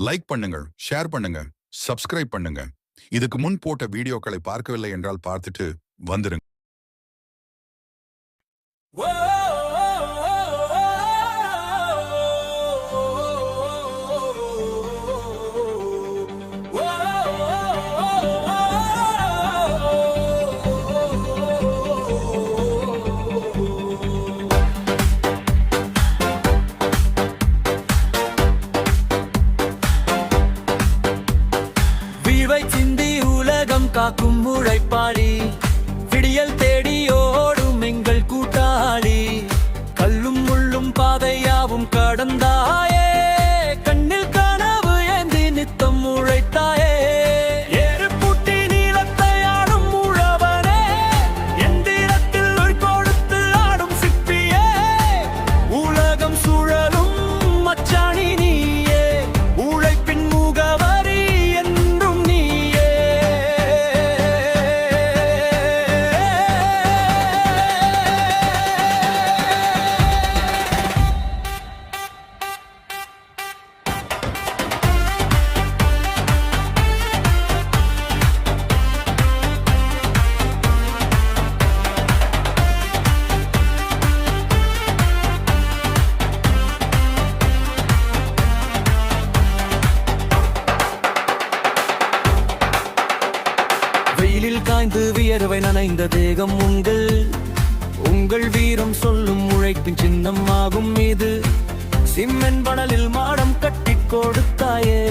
Like பண்ணுங்கள், share பண்ணுங்க, subscribe பண்ணுங்க. இதுக்கு முன் போட்ட வீடியோக்களை பார்க்கவில்லை என்றால் பார்த்துட்டு வந்துருங்க. காக்கும் உழைப்பாளி, விடியல் தேடி ஓடும் எங்கள் கூட்டாளி, கல்லும் முள்ளும் பாதையாவும் கடந்தாயே, கண்ணில் கனவு ஏந்தி நித்தம் உழைத்தாயே. ஏறு பூட்டி நீளத்தை ஆடும் உழவனே, எந்திரத்தில் ஒளி கொடுத்து ஆடும் சிப்பியே, உலகம் சுழலும் மச்சாணி நீயே, உழைப்பின் முகவரி என்றும் நீயே. வெயிலில் காய்ந்து வியர்வை நனைந்த தேகம் உங்கள் வீரம் சொல்லும் உழைப்பின் சின்னம் ஆகும். இது சிம்மென் படலில் மாடம் கட்டி கொடுத்தாயே,